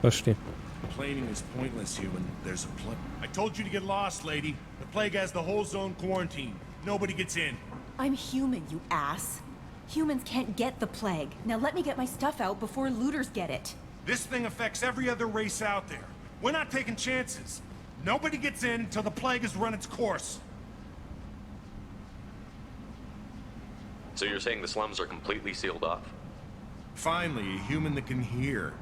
Пошли. Complaining is pointless, human. There's a plague. I told you to get lost, lady. The plague has the whole zone quarantined. Nobody gets in. I'm human, you ass. Humans can't get the plague. Now let me get my stuff out before looters get it. This thing affects every other race out there. We're not taking chances. Nobody gets in until the plague has run its course. So you're saying the slums are completely sealed off? Finally, a human that can hear.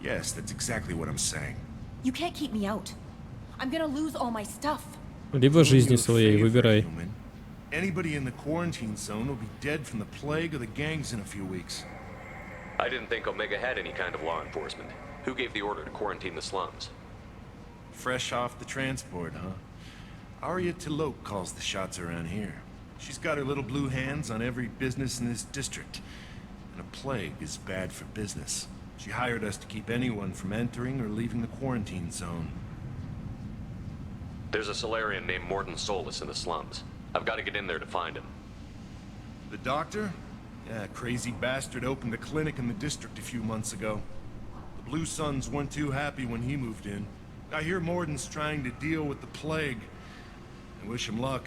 Yes, that's exactly what I'm saying. You can't keep me out. I'm gonna lose all my stuff. Либо жизни своей, выбирай. Anybody in the quarantine zone will be dead from the plague or the gangs in a few weeks. I didn't think Omega had any kind of law enforcement. Who gave the order to quarantine the slums? Fresh off the transport, huh? Arya Tiloke calls the shots around here. She's got her little blue hands on every business in this district. And a plague is bad for business. She hired us to keep anyone from entering or leaving the quarantine zone. There's a Solarian named Mordina Solus in the slums. I've got to get in there to find him. The doctor? Yeah, crazy bastard opened a clinic in the district a few months ago. The Blue Suns weren't too happy when he moved in. I hear Mordin's trying to deal with the plague. I wish him luck,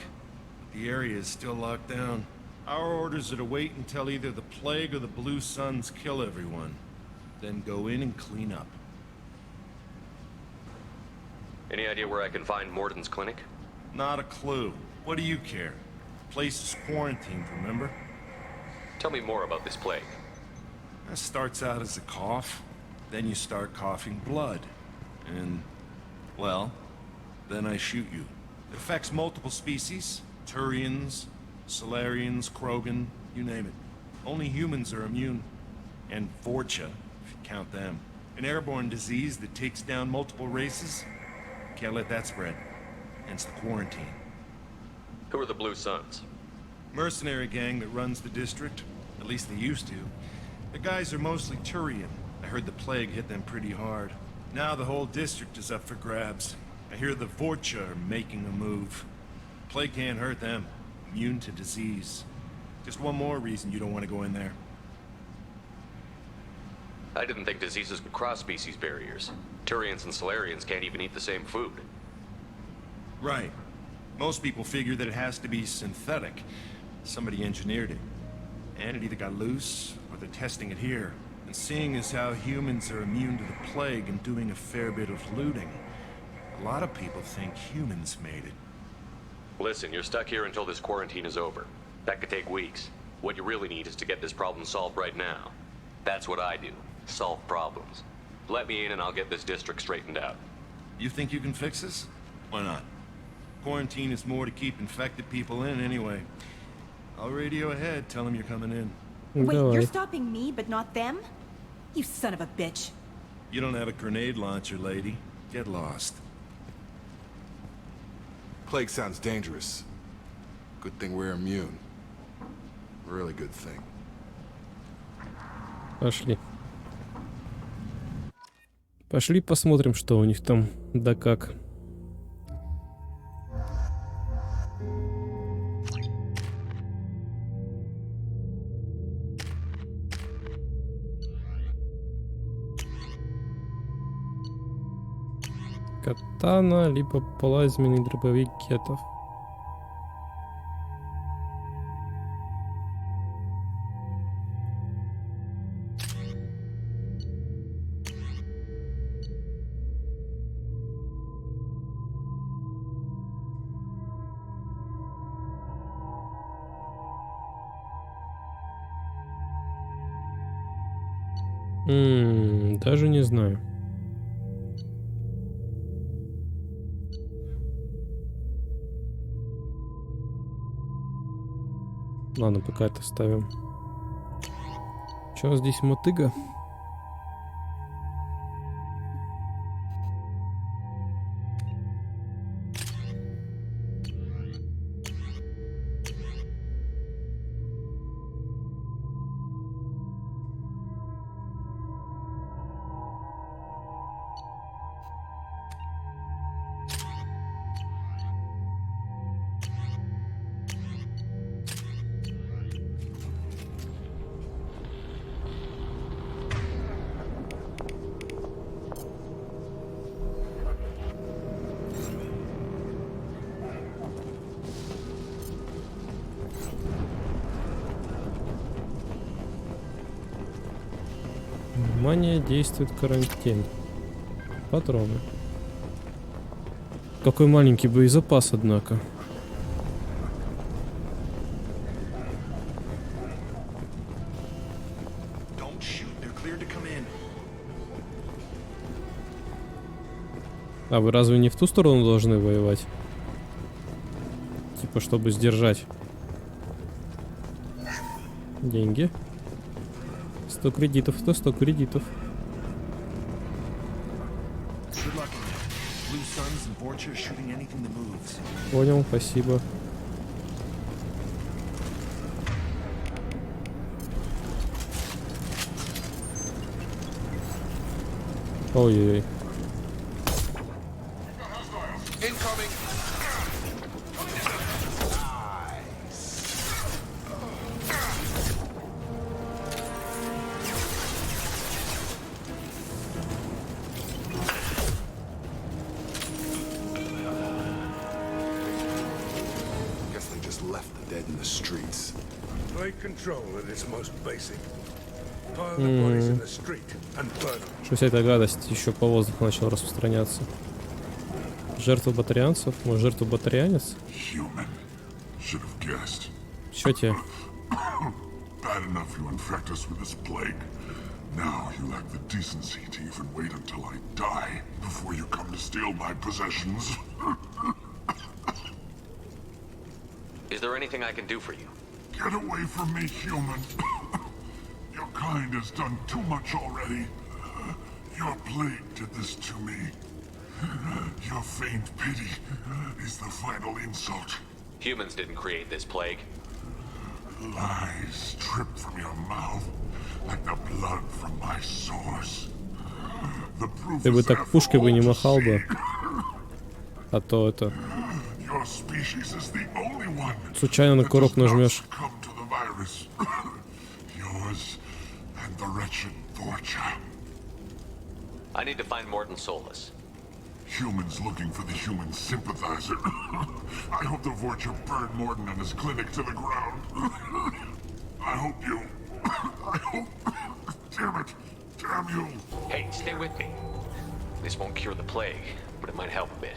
but the area is still locked down. Our orders are to wait until either the plague or the Blue Suns kill everyone. Then go in and clean up. Any idea where I can find Mordin's clinic? Not a clue. What do you care? The place is quarantined, remember? Tell me more about this plague. That starts out as a cough, then you start coughing blood. And, well, then I shoot you. It affects multiple species. Turians, Solarians, Krogan, you name it. Only humans are immune. And Vorcha, if you count them. An airborne disease that takes down multiple races. Can't let that spread. Hence the quarantine. Who are the Blue Suns? Mercenary gang that runs the district. At least they used to. The guys are mostly Turian. I heard the plague hit them pretty hard. Now the whole district is up for grabs. I hear the Vorcha are making a move. Plague can't hurt them. Immune to disease. Just one more reason you don't want to go in there. I didn't think diseases could cross species barriers. Turians and Solarians can't even eat the same food. Right. Most people figure that it has to be synthetic. Somebody engineered it. And it either got loose, or they're testing it here. And seeing as how humans are immune to the plague and doing a fair bit of looting, a lot of people think humans made it. Listen, you're stuck here until this quarantine is over. That could take weeks. What you really need is to get this problem solved right now. That's what I do. Solve problems. Let me in and I'll get this district straightened out. You think you can fix this? Why not? Quarantine is more to keep infected people in anyway. I'll radio ahead, tell them you're coming in. Wait, Давай. you're stopping me, but not them? You son of a bitch. You don't have a grenade launcher, lady. Get lost. Plague sounds dangerous. Good thing we're immune. Really good thing. Пошли. Пошли посмотрим, что у них там, да как. Катана, либо плазменный дробовик кетов. Даже не знаю. Ладно, пока это ставим. Чё здесь мотыга? Внимание, действует карантин. Патроны. Какой маленький боезапас, однако. Don't shoot. They're cleared to come in. А вы разве не в ту сторону должны воевать? Типа, чтобы сдержать. Деньги. 100 кредитов, 100 кредитов. Good luck on that. Blue Suns and Vorcha are shooting anything that moves. Понял, спасибо. Ой-ой-ой. Incoming! Guess they just left the dead in the streets. Plague control at its most basic. Pile the bodies in the street and burn them. Что вся эта гадость еще по воздуху начала распространяться. Жертва батарианцев? Может, жертва батарианец? Human. Should have guessed. Чё тебе? Bad enough you infect us with this plague. Now you lack the decency to even wait until I die before you come to steal my possessions. Is there anything I can do for you? Get away from me, human. Your kind has done too much already. Your plague did this to me. Your faint pity is the final insult. Humans didn't create this plague. Lies drip from your mouth like the blood from my source. The proof Ты бы is так there for пушкой бы all не to махал бы. see. А то это... Your species is the only one Случайно на that курок does not нажмешь. succumb to the virus. Yours and the wretched Vorcha. I need to find Mordin Solus. Humans looking for the human sympathizer. I hope the Vorcha burned Mordin and his clinic to the ground. I hope you... I hope... Damn it. Damn you. Hey, stay with me. This won't cure the plague, but it might help a bit.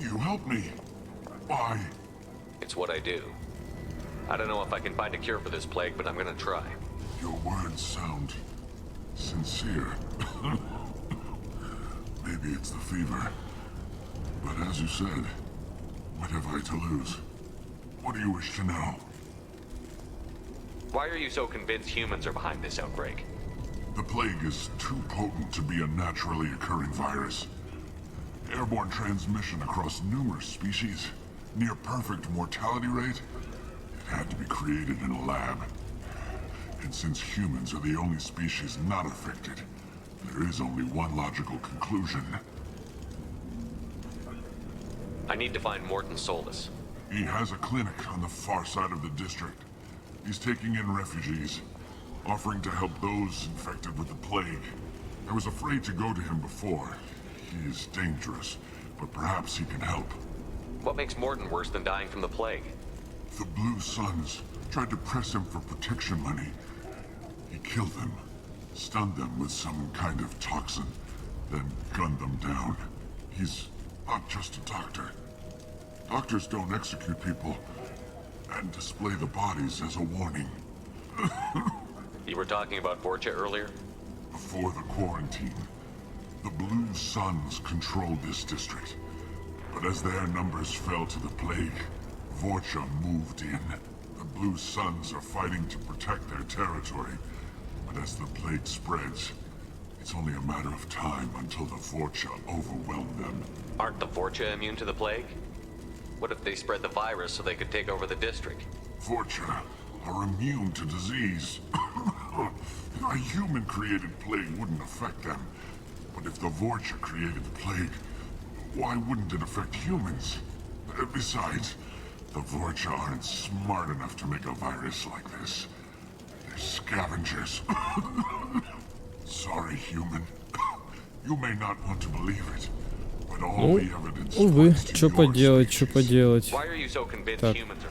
You helped me. Why? It's what I do. I don't know if I can find a cure for this plague, but I'm gonna try. Your words sound sincere. Maybe it's the fever. But as you said, what have I to lose? What do you wish to know? Why are you so convinced humans are behind this outbreak? The plague is too potent to be a naturally occurring virus. Airborne transmission across numerous species, near perfect mortality rate. It had to be created in a lab. And since humans are the only species not affected, there is only one logical conclusion. I need to find Mordin Solus. He has a clinic on the far side of the district. He's taking in refugees, offering to help those infected with the plague. I was afraid to go to him before. He is dangerous, but perhaps he can help. What makes Mordin worse than dying from the plague? The Blue Suns tried to press him for protection money. He killed them, stunned them with some kind of toxin, then gunned them down. He's not just a doctor. Doctors don't execute people and display the bodies as a warning. You were talking about Vorcha earlier? Before the quarantine, the Blue Suns controlled this district. But as their numbers fell to the plague, Vorcha moved in. The Blue Suns are fighting to protect their territory. But as the plague spreads, it's only a matter of time until the Vorcha overwhelm them. Aren't the Vorcha immune to the plague? What if they spread the virus so they could take over the district? Vorcha are immune to disease. A human-created plague wouldn't affect them. But if the Vorcha created the plague, why wouldn't it affect humans? Besides, the Vorcha aren't smart enough to make a virus like this. They're scavengers. Sorry, human. You may not want to believe it, But all Ну, the evidence увы, points to что your поделать, что species. поделать. Why are you so convinced Так. humans are...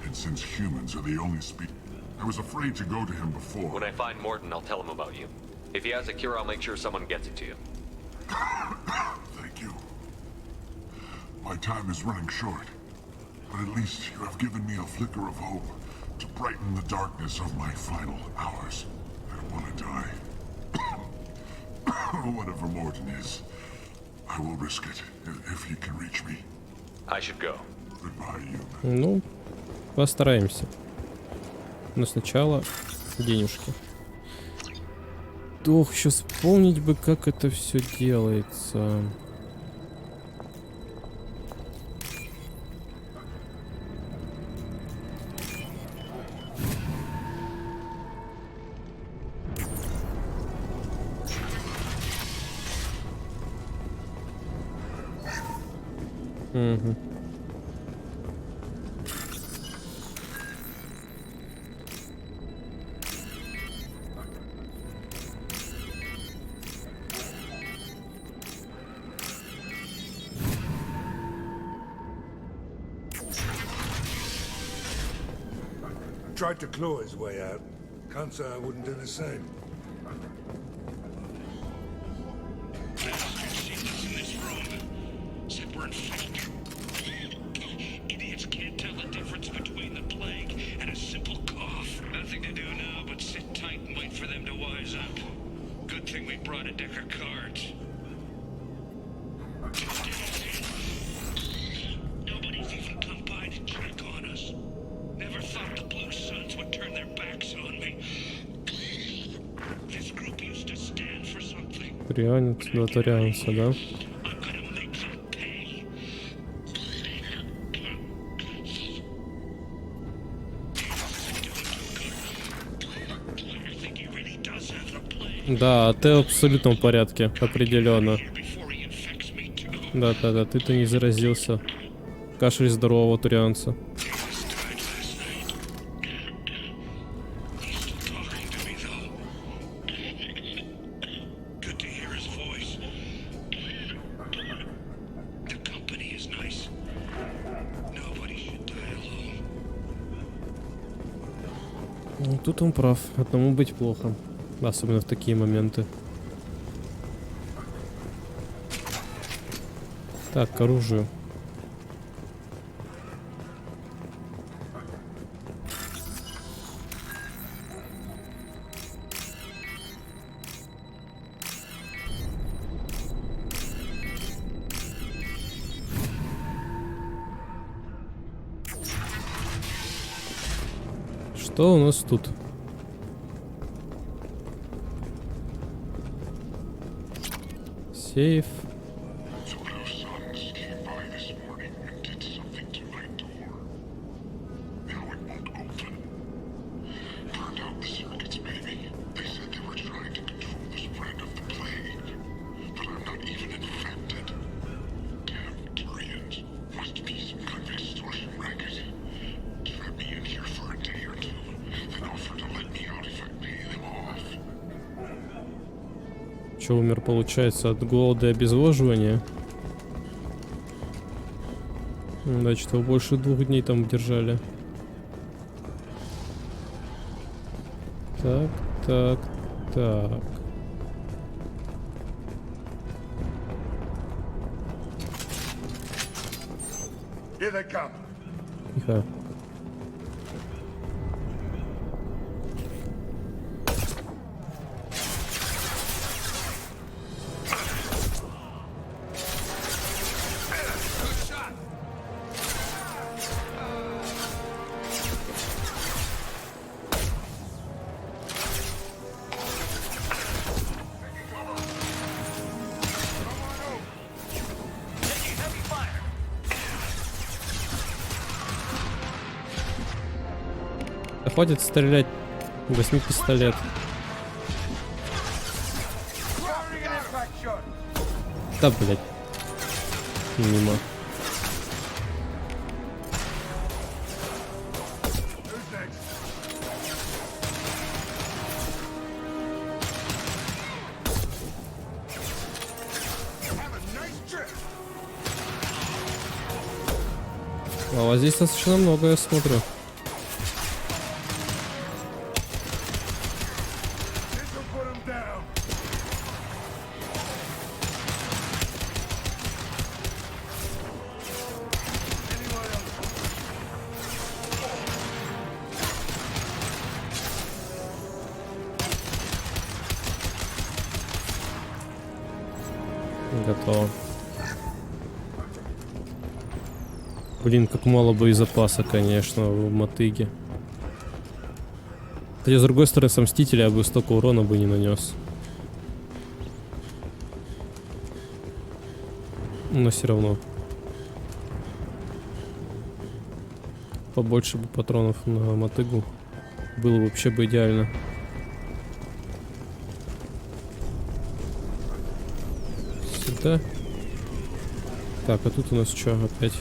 And since humans are the only species, I was afraid to go to him before. When I find Morton, I'll tell him about you. If he has a cure, I'll make sure someone gets it to you. Thank you. My time is running short, but at least you have given me a flicker of hope to brighten the darkness of my final hours. I don't want to die. Whatever Morton is, I will risk it if he can reach me. I should go. Goodbye, human. Ну, постараемся. Но сначала денежки. Ох, еще вспомнить бы, как это все делается. Угу. Tried to claw his way out. Can't say I wouldn't do the same. Idiots can't tell the difference between the plague and a simple cough. Nothing to do now but sit tight and wait for them to wise up. Good thing we brought a deck of cards. Nobody's even come by to check on us. Never thought the Blue Suns would turn their backs on me. This group used to stand for something. Реально, два торианца, да? I'm gonna make them pay. I think he really does have the plague. Да, ты в абсолютном порядке, определенно. Before he infects me too. Да, ты-то не заразился. Кашель здорового турианца. He's still talking to me though. Good to hear his voice. The company is nice. Nobody should die alone. Ну, тут он прав. Одному быть плохо. Особенно в такие моменты. Так, к оружию. Что у нас тут? Сейф. The Blue Suns came by this morning and did something to my door. Now it won't open. Turned out the circuits, maybe. They said they were trying to control the spread of the plague. But I'm not even infected. Damn Tyrians. Must be some kind of extortion racket. Trap me in here for a day or two, then offer to let me out if I pay them off. Че, умер, получается, от голода и обезвоживания? Значит, его больше 2 дней там держали. Так. Here they come. Тихо. Да хватит стрелять. Возьми пистолет. Да, блядь. Мимо. Have a nice trip. А вот здесь достаточно много, я смотрю. Готово. Блин, как мало боезапаса, конечно, в мотыге. Хотя, с другой стороны, сам Мститель я бы столько урона бы не нанес. Но все равно. Побольше бы патронов на мотыгу. Было вообще бы идеально. Сюда. Так, а тут у нас что опять?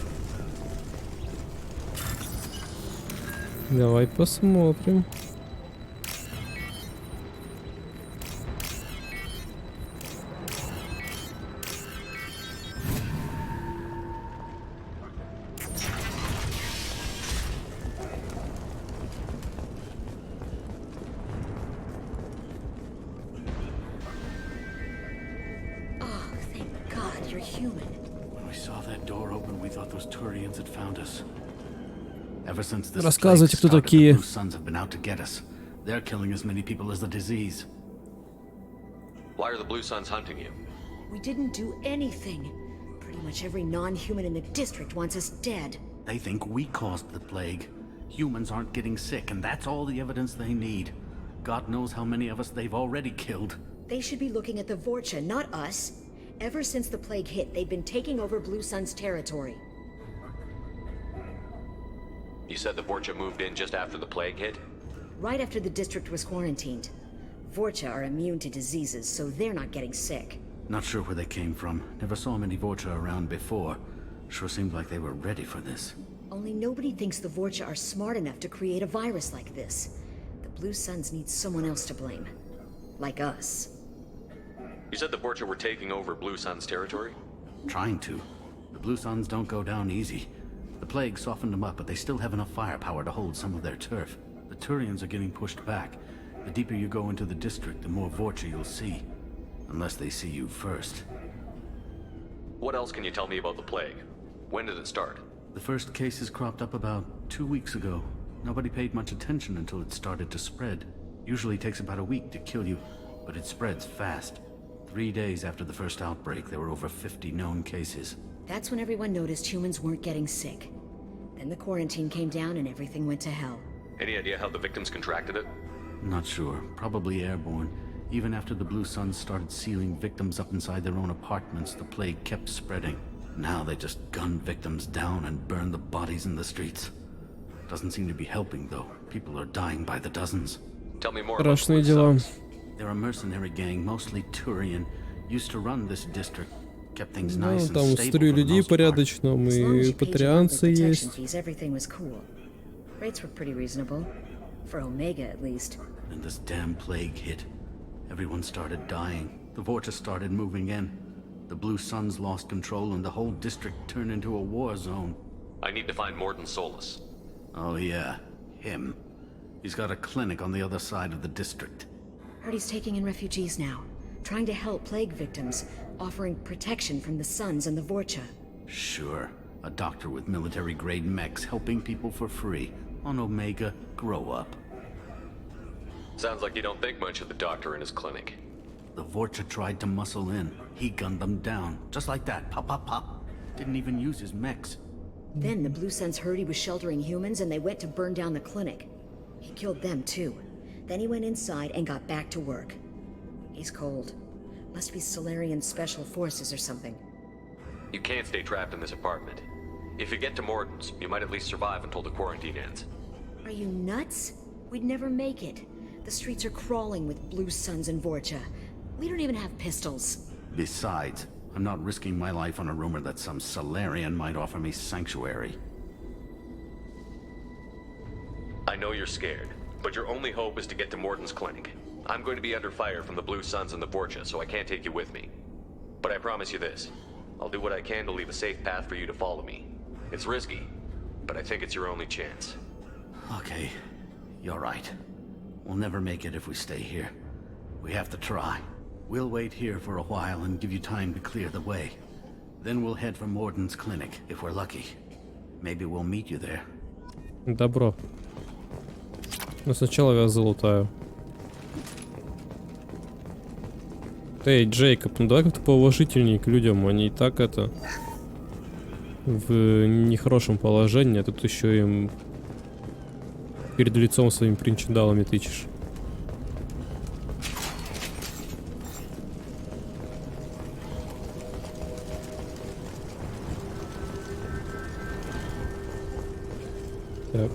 Давай посмотрим. Рассказывайте, кто такие. They're killing as many people as the disease. Why are the Blue Suns hunting you? We didn't do anything. Pretty much every non-human in the district wants us dead. They think we caused the plague. Humans aren't getting sick, and that's all the evidence they need. God knows how many of us they've already killed. They should be looking at the Vorcha, not us. Ever since the plague hit, they've been taking over Blue Sun's territory. You said the Vorcha moved in just after the plague hit? Right after the district was quarantined. Vorcha are immune to diseases, so they're not getting sick. Not sure where they came from. Never saw many Vorcha around before. Sure seemed like they were ready for this. Only nobody thinks the Vorcha are smart enough to create a virus like this. The Blue Suns need someone else to blame. Like us. You said the Vorcha were taking over Blue Sun's territory? Trying to. The Blue Suns don't go down easy. The plague softened them up, but they still have enough firepower to hold some of their turf. The Turians are getting pushed back. The deeper you go into the district, the more Vorcha you'll see. Unless they see you first. What else can you tell me about the plague? When did it start? The first cases cropped up about 2 weeks ago. Nobody paid much attention until it started to spread. Usually takes about a week to kill you, but it spreads fast. 3 days after the first outbreak, there were over 50 known cases. That's when everyone noticed humans weren't getting sick. Then the quarantine came down and everything went to hell. Any idea how the victims contracted it? Not sure. Probably airborne. Even after the Blue Suns started sealing victims up inside their own apartments, the plague kept spreading. Now they just gun victims down and burn the bodies in the streets. Doesn't seem to be helping, though. People are dying by the dozens. Tell me more about the Страшные Blue дела. Suns. They're a mercenary gang, mostly Turian. Used to run this district. Kept things Ну, nice and там stable строю for the людей most part. порядочно, As long as и you paid your патрианцы monthly protection есть. fees, everything was cool. Rates were pretty reasonable. For Omega, at least. And this damn plague hit. Everyone started dying. The Vorcha started moving in. The Blue Suns lost control and the whole district turned into a war zone. I need to find Mordin Solus. Oh yeah, him. He's got a clinic on the other side of the district. Heard he's taking in refugees now. Trying to help plague victims. Offering protection from the Suns and the Vorcha. Sure. A doctor with military-grade mechs helping people for free. On Omega, grow up. Sounds like you don't think much of the doctor in his clinic. The Vorcha tried to muscle in. He gunned them down. Just like that. Pop, pop, pop. Didn't even use his mechs. Then the Blue Suns heard he was sheltering humans and they went to burn down the clinic. He killed them too. Then he went inside and got back to work. He's cold. Must be Solarian Special Forces or something. You can't stay trapped in this apartment. If you get to Mordin's, you might at least survive until the quarantine ends. Are you nuts? We'd never make it. The streets are crawling with Blue Suns and Vorcha. We don't even have pistols. Besides, I'm not risking my life on a rumor that some Solarian might offer me sanctuary. I know you're scared, but your only hope is to get to Mordin's clinic. I'm going to be under fire from the Blue Suns and the Vorcha, so I can't take you with me. But I promise you this. I'll do what I can to leave a safe path for you to follow me. It's risky, but I think it's your only chance. Okay, you're right. We'll never make it if we stay here. We have to try. We'll wait here for a while and give you time to clear the way. Then we'll head for Mordin's clinic, if we're lucky. Maybe we'll meet you there. Добро. Но сначала я залутаю. Эй, Джейкоб, ну давай как-то поуважительнее к людям. Они и так это... в нехорошем положении, а тут еще им перед лицом своими причиндалами тычешь. Так.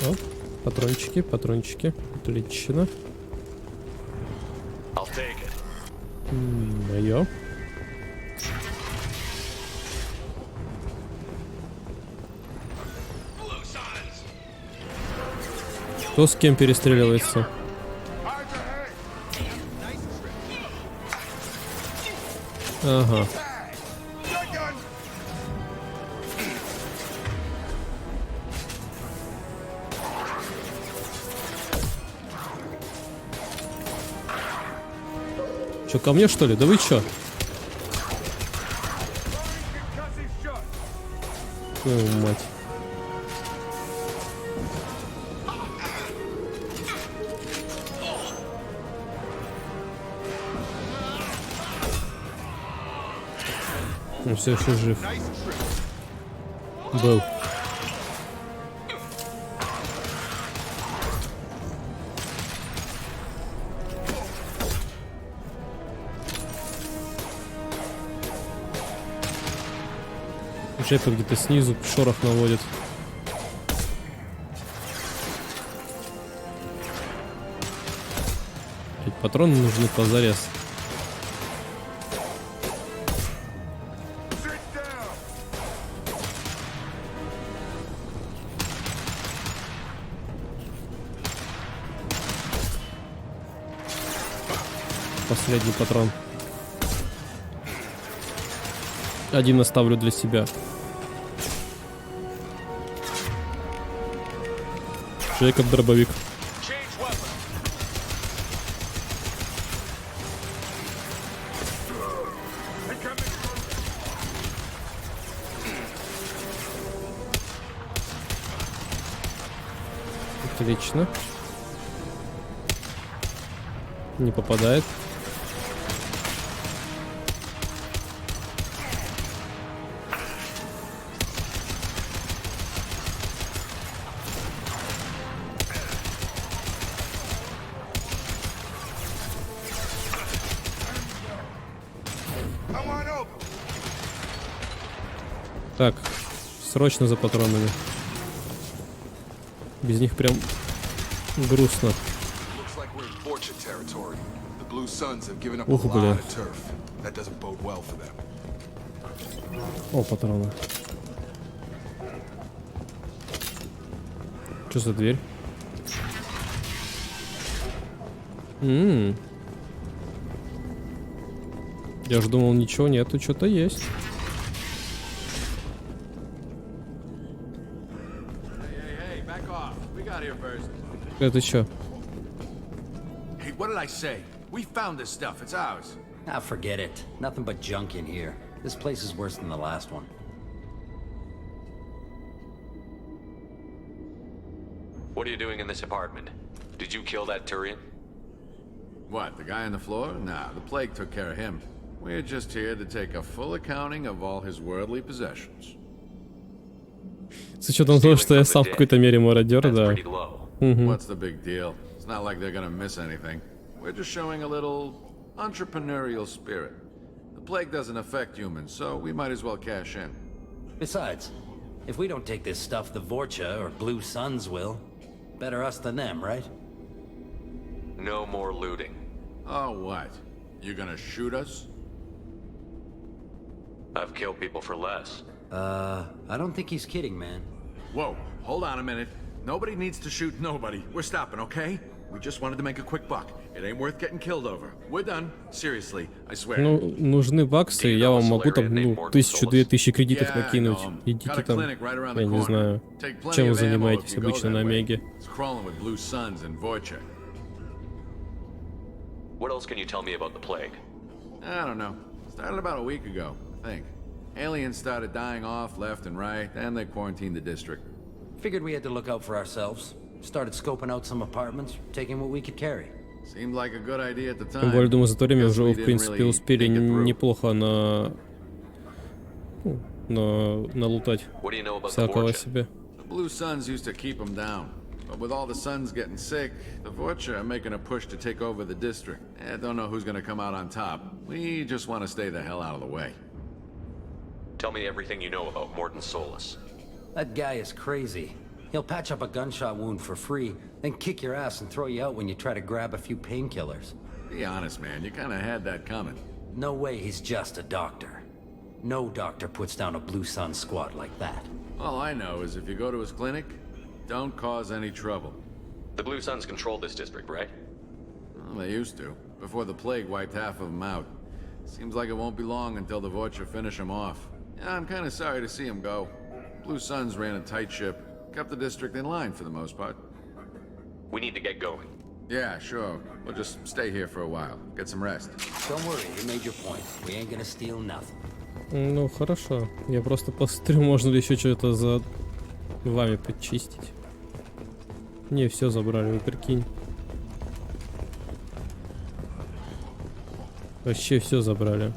О, патрончики, патрончики. Отлично. Моё. Кто с кем перестреливается? Ага. Чё, ко мне что ли? Да вы чё? Твою мать. Он все еще жив. Был. Джепа где-то снизу шорох наводит. Ведь патроны нужны позарез. Последний патрон. Один оставлю для себя. Джейкоб дробовик. Отлично. Не попадает. Так, срочно за патронами. Без них прям грустно. Ух, бля. О, патроны. Что за дверь? Я же думал, ничего нету, что-то есть. Это чё? Hey, what did I say? We found this stuff. It's ours. Ah, forget it. Nothing but junk in here. This place is worse than the last one. What are you doing in this apartment? Did you kill that Turian? What, the guy on the floor? Nah, the plague took care of him. We're just here to take a full accounting of all his worldly possessions. С учетом того, что я сам в какой-то мере мародер, да. What's the big deal? It's not like they're gonna miss anything. We're just showing a little entrepreneurial spirit. The plague doesn't affect humans, so we might as well cash in. Besides, if we don't take this stuff, the Vorcha or Blue Suns will. Better us than them, right? No more looting. Oh, what? You gonna shoot us? I've killed people for less. I don't think he's kidding, man. Whoa, hold on a minute. Nobody needs to shoot nobody. We're stopping, okay? We just wanted to make a quick buck. It ain't worth getting killed over. We're done. Seriously, I swear. Ну, нужны баксы, я вам могу там, ну, 1000-2000 кредитов накинуть. Идите там, я не знаю, чем вы занимаетесь обычно на Омеге. What else can you tell me about the plague? I don't know. Started about a week ago, I think. Aliens started dying off left and right, and they quarantined the district. Figured we had to look out for ourselves. Started scoping out some apartments, taking what we could carry. Seemed like a good idea at the time. Тем более, думаю, за то время уже, в принципе, успели неплохо налутать всякого себе. The Blue Suns used to keep them down. But with all the Suns getting sick, the Vorcha are making a push to take over the district. I don't know who's gonna come out on top. We just want to stay the hell out of the way. Tell me everything you know about Mordina Solus. That guy is crazy. He'll patch up a gunshot wound for free, then kick your ass and throw you out when you try to grab a few painkillers. Be honest, man. You kind of had that coming. No way he's just a doctor. No doctor puts down a Blue Sun squad like that. All I know is if you go to his clinic, don't cause any trouble. The Blue Suns control this district, right? Well, they used to, before the plague wiped half of them out. Seems like it won't be long until the Vorcha finish them off. Yeah, I'm kind of sorry to see them go. Blue Suns ran a tight ship, kept the district in line for the most part. We need to get going. Yeah, sure. We'll just stay here for a while, get some rest. Don't worry, you made your point. We ain't gonna steal nothing. Ну, хорошо. Я просто посмотрю, можно ли еще что-то за вами подчистить. Не, все забрали, вы прикинь. Вообще все забрали.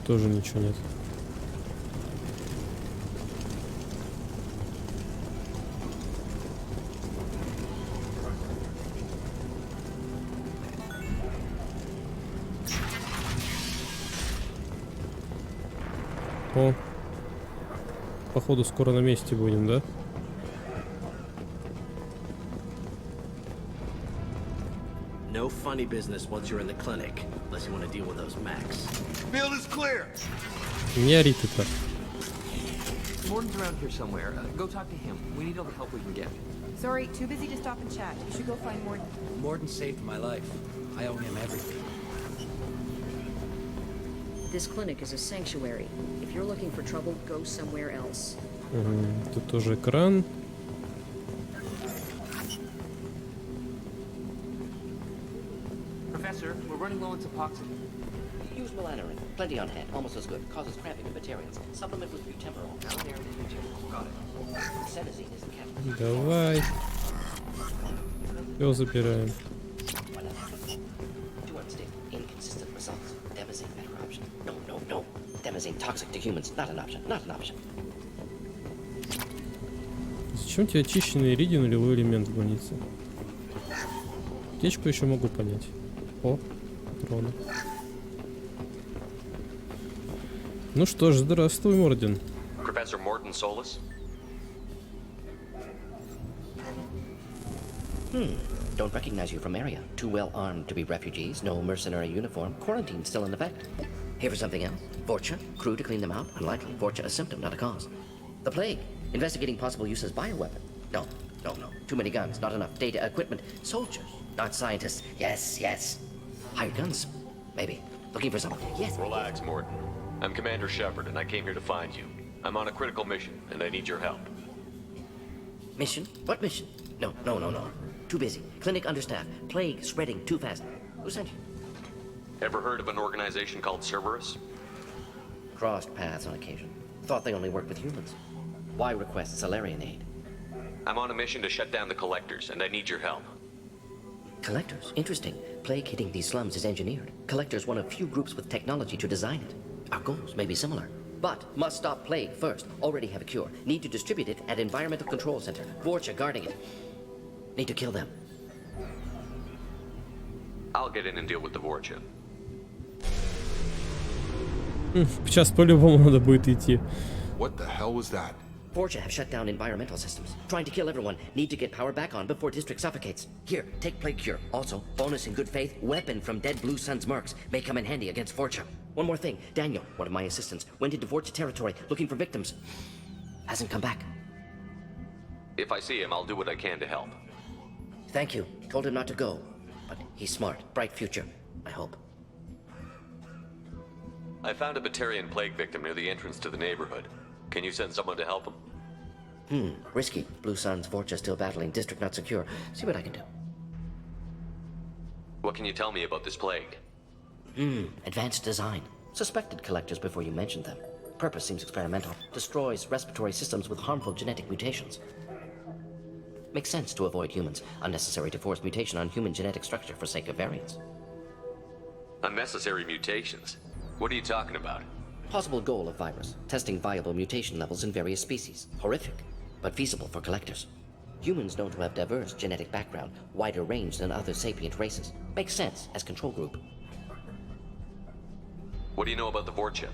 Тоже ничего нет. О, походу скоро на месте будем, да? No funny business once you're in the clinic, unless you want to deal with those Macs. Field is clear. Не ори ты так. Mordin's around here somewhere. Go talk to him. We need all the help we can get. Sorry, too busy to stop and chat. You should go find Mordin. Mordin saved my life. I owe him everything. This clinic is a sanctuary. If you're looking for trouble, go somewhere else. Тут тоже экран. Professor, we're running low on epoxy. Use melanorin. Plenty on hand. Almost as good. Causes cramping of materials. Supplement with butemurol. Got it. Senesine is the catalyst. Давай. Все забираем. To unstable, inconsistent results. Demazine better option. No. Demazine toxic to humans. Not an option. Not an option. Зачем тебе очищенный иридий нулевой элемент в больнице? Течку еще могу понять. О, патроны. Ну что ж, здравствуй, Мордин. Professor Mordina Solus? Don't recognize you from area. Too well armed to be refugees. No mercenary uniform. Quarantine still in effect. Here for something else? Vorcha? Crew to clean them out? Unlikely. Vorcha a symptom, not a cause. The plague? Investigating possible use as bioweapon. No. Too many guns, not enough data, equipment. Soldiers, not scientists. Yes. Hired guns? Maybe. Looking for someone. Yes. Relax, Mordin. I'm Commander Shepard, and I came here to find you. I'm on a critical mission, and I need your help. Mission? What mission? No. Too busy. Clinic understaffed. Plague spreading too fast. Who sent you? Ever heard of an organization called Cerberus? Crossed paths on occasion. Thought they only worked with humans. Why request Solarian aid? I'm on a mission to shut down the Collectors, and I need your help. Collectors? Interesting. Plague hitting these slums is engineered. Collectors one of few groups with technology to design it. Our goals may be similar. But must stop plague first. Already have a cure. Need to distribute it at Environmental Control Center. Vorcha guarding it. Need to kill them. I'll get in and deal with the Vorcha. Сейчас по-любому надо будет идти. What the hell was that? Vorcha have shut down environmental systems. Trying to kill everyone. Need to get power back on before district suffocates. Here, take plague cure. Also, bonus in good faith, weapon from dead Blue Sun's mercs. May come in handy against Vorcha. One more thing. Daniel, one of my assistants, went into Vorcha territory looking for victims. Hasn't come back. If I see him, I'll do what I can to help. Thank you. Told him not to go. But he's smart. Bright future, I hope. I found a Batarian plague victim near the entrance to the neighborhood. Can you send someone to help him? Risky. Blue Sun's Vorcha still battling. District not secure. See what I can do. What can you tell me about this plague? Advanced design. Suspected collectors before you mentioned them. Purpose seems experimental. Destroys respiratory systems with harmful genetic mutations. Makes sense to avoid humans. Unnecessary to force mutation on human genetic structure for sake of variance. Unnecessary mutations? What are you talking about? Possible goal of virus. Testing viable mutation levels in various species. Horrific, but feasible for collectors. Humans known to have diverse genetic background, wider range than other sapient races. Makes sense as control group. What do you know about the Vorcha?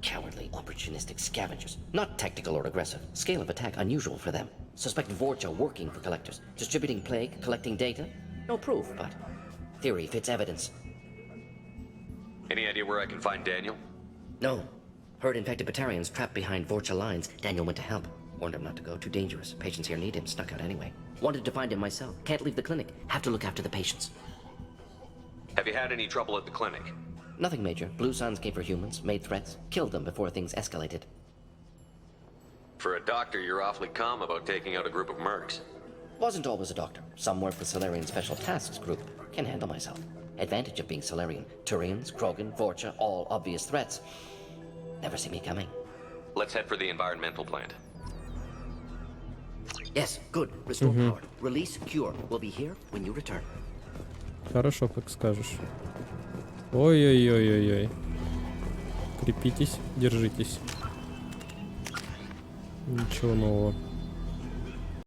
Cowardly, opportunistic scavengers. Not tactical or aggressive. Scale of attack unusual for them. Suspect Vorcha working for collectors. Distributing plague, collecting data. No proof, but theory fits evidence. Any idea where I can find Daniel? No. Heard infected Batarians trapped behind Vorcha lines. Daniel went to help. Warned him not to go. Too dangerous. Patients here need him. Snuck out anyway. Wanted to find him myself. Can't leave the clinic. Have to look after the patients. Have you had any trouble at the clinic? Nothing major. Blue Suns came for humans, made threats, killed them before things escalated. For a doctor, you're awfully calm about taking out a group of mercs. Wasn't always a doctor. Some work for Solarian Special Tasks Group. Can handle myself. Advantage of being Solarian. Turians, Krogan, Vorcha, all obvious threats. Never see me coming. Let's head for the environmental plant. Yes, good. Restore power. Release, cure. We'll be here when you return. Хорошо, как скажешь. Ой-ой-ой-ой-ой. Крепитесь, держитесь. Ничего нового.